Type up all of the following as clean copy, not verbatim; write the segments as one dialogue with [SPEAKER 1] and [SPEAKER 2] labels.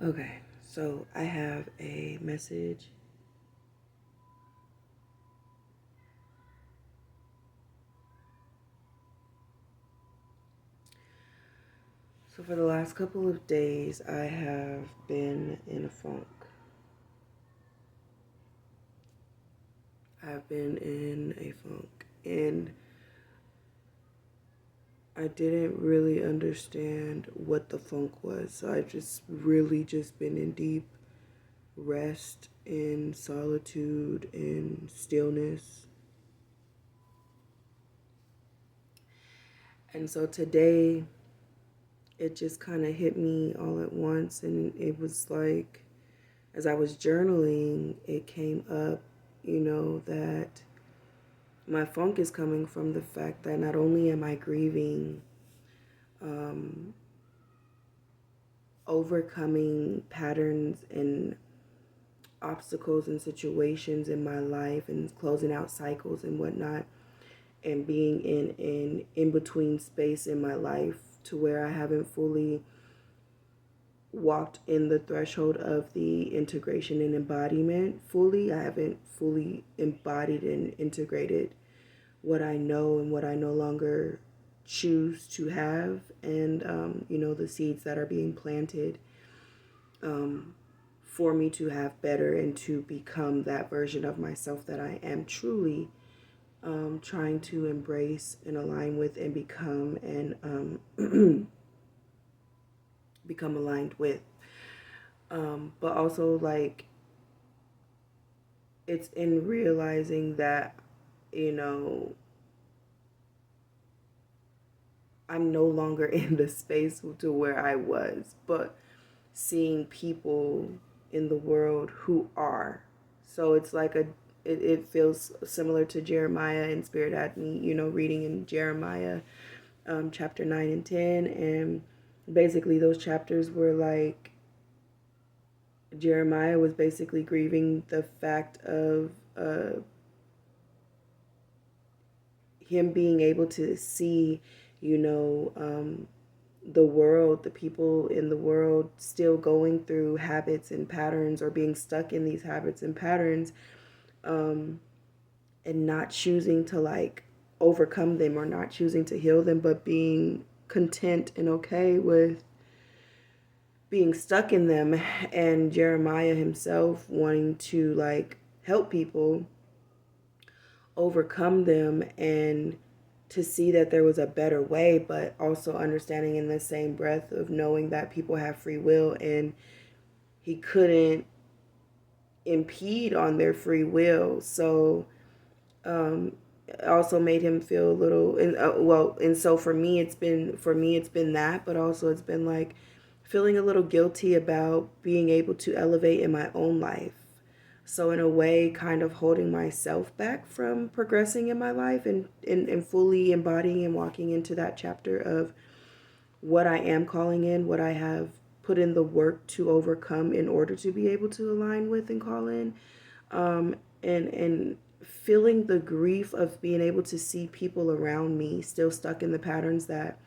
[SPEAKER 1] Okay, so I have a message. So for the last couple of days, I have been in a funk. I've been in a funk, and I didn't really understand what the funk was. So I just really just been in deep rest, in solitude, in stillness. And so today, it just kind of hit me all at once, and it was like, as I was journaling, it came up, that my funk is coming from the fact that not only am I grieving um, overcoming patterns and obstacles and situations in my life and closing out cycles and whatnot, and being in an in-between space in my life to where I haven't fully walked in the threshold of the integration and embodiment fully. I haven't fully embodied and integrated what I know and what I no longer choose to have, and the seeds that are being planted for me to have better and to become that version of myself that I am truly trying to embrace and align with and become, and become aligned with. But also, like, it's in realizing that, you know, I'm no longer in the space to where I was, but seeing people in the world who are. So it's like it feels similar to Jeremiah, and Spirit had me, reading in Jeremiah chapter 9 and 10. And basically, those chapters were like, Jeremiah was basically grieving the fact of him being able to see, the world, the people in the world still going through habits and patterns, or being stuck in these habits and patterns, and not choosing to like overcome them, or not choosing to heal them, but being content and okay with being stuck in them. And Jeremiah himself wanting to like help people overcome them, and to see that there was a better way, but also understanding in the same breath of knowing that people have free will, and he couldn't impede on their free will. So it also made him feel a little, and so for me it's been that, but also it's been like feeling a little guilty about being able to elevate in my own life. So in a way, kind of holding myself back from progressing in my life, and fully embodying and walking into that chapter of what I am calling in, what I have put in the work to overcome in order to be able to align with and call in. And feeling the grief of being able to see people around me still stuck in the patterns that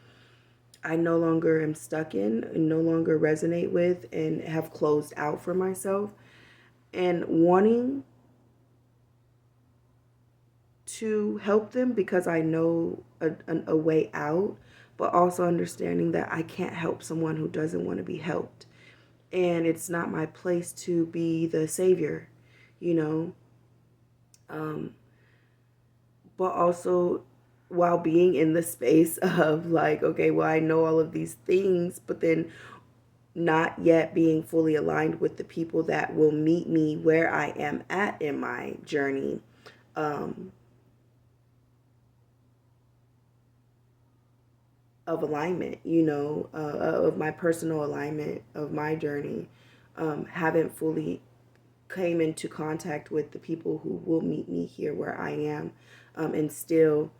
[SPEAKER 1] I no longer am stuck in and no longer resonate with and have closed out for myself, and wanting to help them because I know a way out, but also understanding that I can't help someone who doesn't want to be helped. And it's not my place to be the savior, you know? But also, while being in the space of like, okay, well, I know all of these things, but then not yet being fully aligned with the people that will meet me where I am at in my journey. Um, of alignment, of my personal alignment of my journey, haven't fully came into contact with the people who will meet me here where I am, and still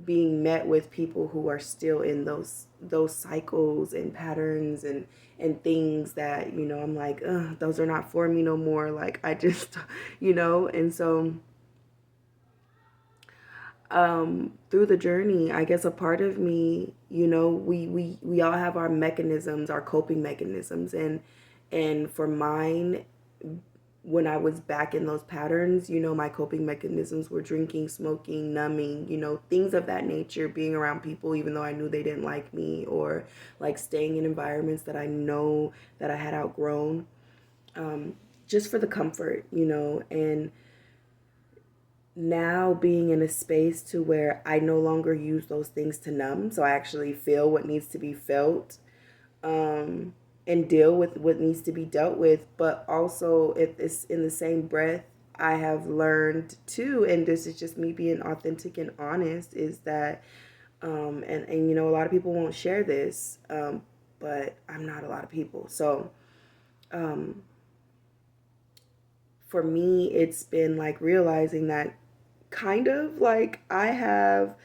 [SPEAKER 1] being met with people who are still in those cycles and patterns and things that, I'm like, ugh, those are not for me no more. Like I just, and so through the journey, I guess a part of me, we all have our mechanisms, our coping mechanisms, and for mine, when I was back in those patterns, my coping mechanisms were drinking, smoking, numbing, things of that nature, being around people even though I knew they didn't like me, or like staying in environments that I know that I had outgrown, just for the comfort, and now being in a space to where I no longer use those things to numb. So I actually feel what needs to be felt, and deal with what needs to be dealt with. But also, if it's in the same breath, I have learned too, and this is just me being authentic and honest, is that, and a lot of people won't share this, but I'm not a lot of people. So, um, for me, it's been like realizing that kind of like I have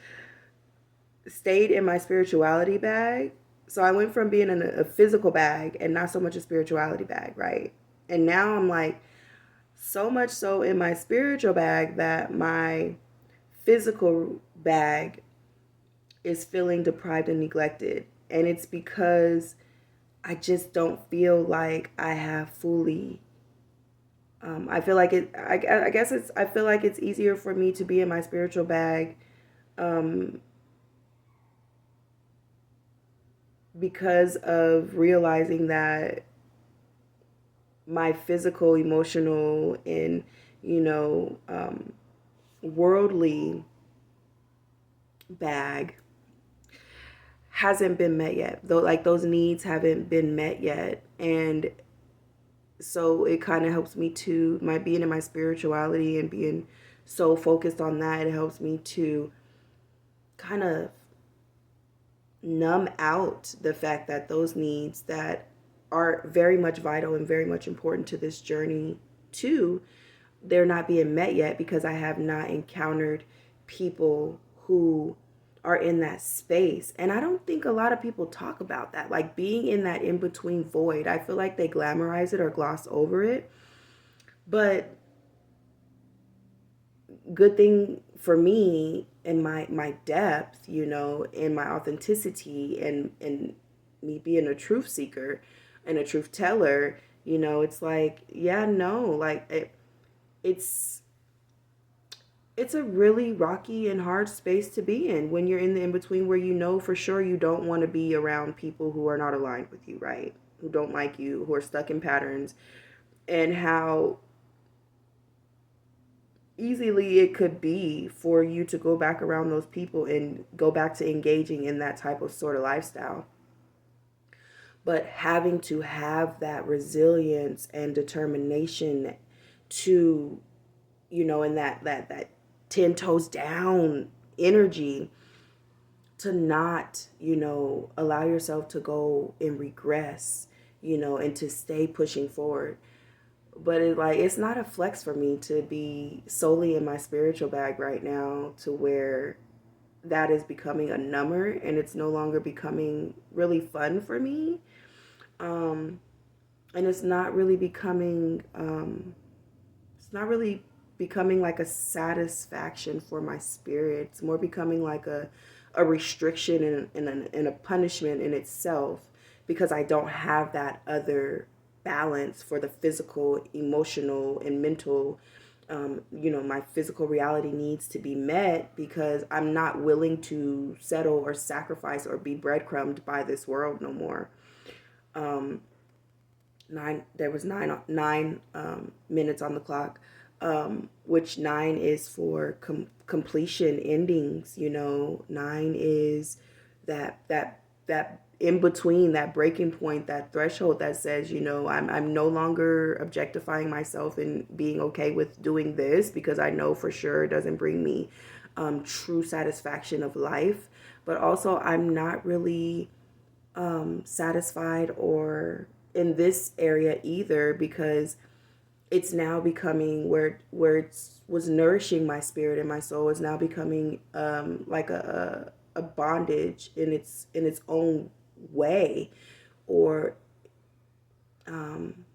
[SPEAKER 1] stayed in my spirituality bag. So I went from being in a physical bag and not so much a spirituality bag, right? And now I'm like so much so in my spiritual bag that my physical bag is feeling deprived and neglected. And it's because I just don't feel like I have fully. I feel like it. I guess it's. I feel like it's easier for me to be in my spiritual bag, um, because of realizing that my physical, emotional, and you know, um, worldly bag hasn't been met yet. Though, like those needs haven't been met yet, and so it kind of helps me to my being in my spirituality and being so focused on that. It helps me to kind of numb out the fact that those needs that are very much vital and very much important to this journey too, they're not being met yet because I have not encountered people who are in that space. And I don't think a lot of people talk about that, like being in that in between void. I feel like they glamorize it or gloss over it, but good thing for me in my depth, in my authenticity, and me being a truth seeker and a truth teller, it's like, yeah, no, like it's it's a really rocky and hard space to be in when you're in the in between, where for sure you don't want to be around people who are not aligned with you, right? Who don't like you, who are stuck in patterns, and how easily it could be for you to go back around those people and go back to engaging in that type of sort of lifestyle. But having to have that resilience and determination to, and that 10 toes down energy to not, allow yourself to go and regress, and to stay pushing forward. But it's not a flex for me to be solely in my spiritual bag right now, to where that is becoming a number and it's no longer becoming really fun for me. um and it's not really becoming like a satisfaction for my spirit. It's more becoming like a restriction and a punishment in itself, because I don't have that other balance for the physical, emotional, and mental. My physical reality needs to be met because I'm not willing to settle or sacrifice or be breadcrumbed by this world no more. Um, there was nine minutes on the clock, which nine is for completion, endings. Nine is that in between, that breaking point, that threshold that says, I'm no longer objectifying myself and being okay with doing this, because I know for sure it doesn't bring me true satisfaction of life. But also, I'm not really satisfied or in this area either, because it's now becoming where it was nourishing my spirit and my soul, is now becoming like a bondage in its own way, or um,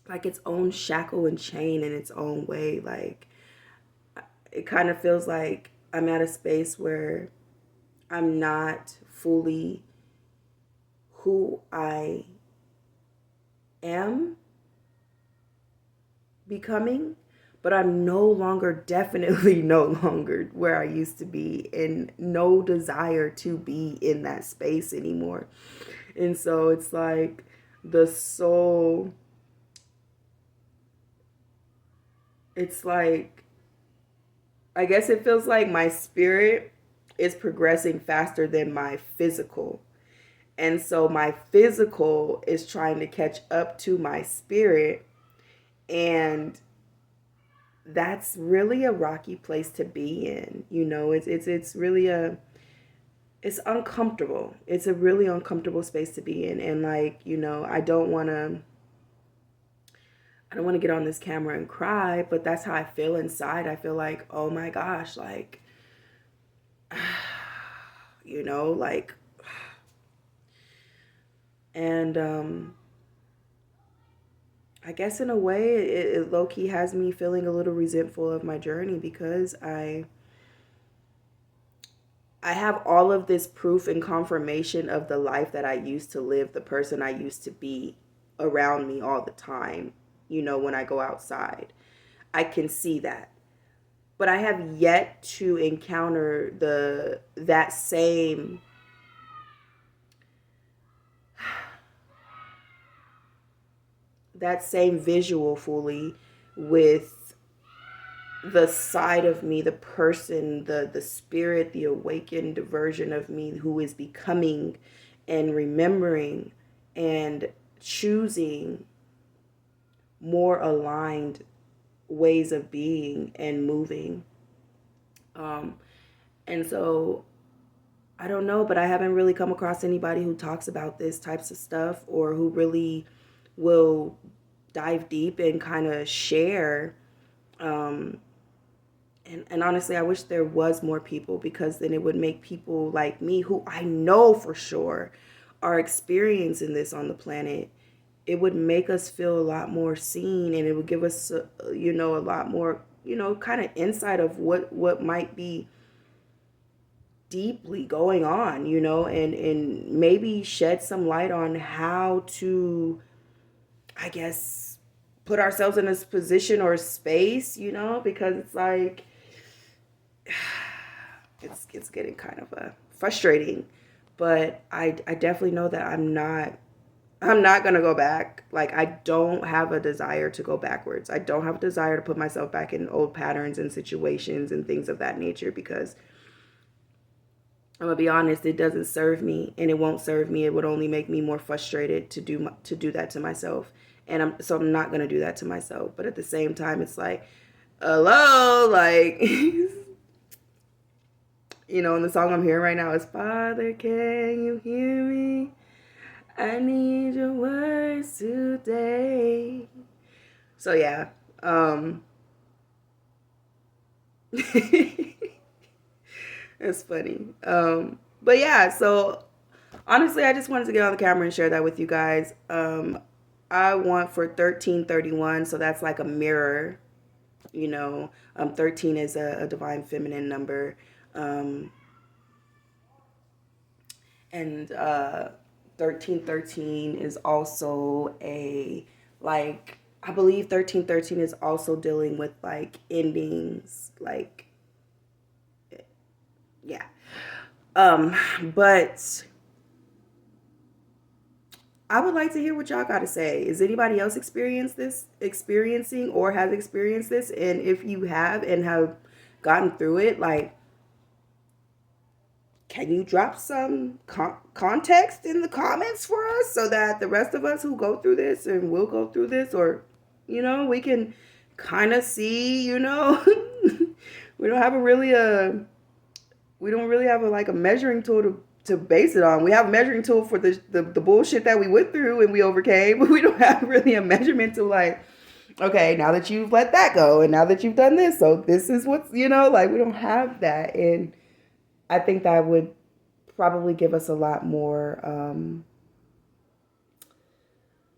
[SPEAKER 1] like its own shackle and chain in its own way. Like it kind of feels like I'm at a space where I'm not fully who I am becoming, but I'm no longer, definitely no longer where I used to be, and no desire to be in that space anymore. And so it's like the soul, it's like, I guess it feels like my spirit is progressing faster than my physical. And so my physical is trying to catch up to my spirit. And that's really a rocky place to be in. You know, it's really it's uncomfortable. It's a really uncomfortable space to be in. And like, you know, I don't want to get on this camera and cry, but that's how I feel inside. I feel like, oh my gosh, like, you know, like, and I guess in a way it low-key has me feeling a little resentful of my journey, because I have all of this proof and confirmation of the life that I used to live, the person I used to be around me all the time, you know, when I go outside. I can see that. But I have yet to encounter that same visual fully with the side of me, the person, the spirit, the awakened version of me who is becoming and remembering and choosing more aligned ways of being and moving. Um, and so I don't know, but I haven't really come across anybody who talks about this types of stuff, or who really will dive deep and kind of share. Um, and honestly, I wish there was more people, because then it would make people like me, who I know for sure are experiencing this on the planet, it would make us feel a lot more seen, and it would give us, you know, a lot more, you know, kind of insight of what might be deeply going on, you know, and maybe shed some light on how to, I guess, put ourselves in this position or space, you know, because it's like it's getting kind of frustrating. But I definitely know that I'm not gonna go back. Like, I don't have a desire to go backwards. I don't have a desire to put myself back in old patterns and situations and things of that nature, because I'm gonna be honest, it doesn't serve me, and it won't serve me. It would only make me more frustrated to do that to myself, and I'm not gonna do that to myself. But at the same time, it's like, hello, like, you know, and the song I'm hearing right now is "Father, can you hear me? I need your words today." So yeah, um, it's funny. But yeah, so honestly, I just wanted to get on the camera and share that with you guys. I want for 1331, so that's like a mirror, you know. 13 is a divine feminine number. Um, and 1313 is also a, like, I believe 1313 is also dealing with like endings, like, yeah. But I would like to hear what y'all got to say. Is anybody else experiencing or has experienced this? And if you have and have gotten through it, like, can you drop some context in the comments for us, so that the rest of us who go through this and will go through this, or, you know, we can kind of see, you know, we don't have a really we don't really have a, like, a measuring tool to base it on. We have a measuring tool for the bullshit that we went through and we overcame, but we don't have really a measurement to, like, okay, now that you've let that go and now that you've done this, so this is what's, you know, like, we don't have that. And I think that would probably give us a lot more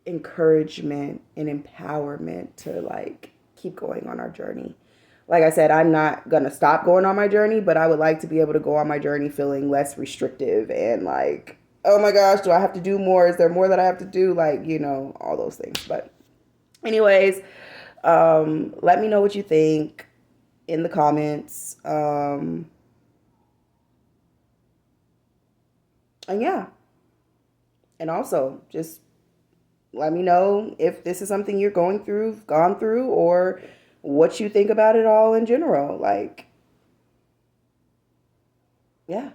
[SPEAKER 1] encouragement and empowerment to, like, keep going on our journey. like I said, I'm not going to stop going on my journey, but I would like to be able to go on my journey feeling less restrictive and like, oh my gosh, do I have to do more? Is there more that I have to do? Like, you know, all those things. But anyways, let me know what you think in the comments. And yeah, and also just let me know if this is something you're going through, gone through, or what you think about it all in general. Like, yeah.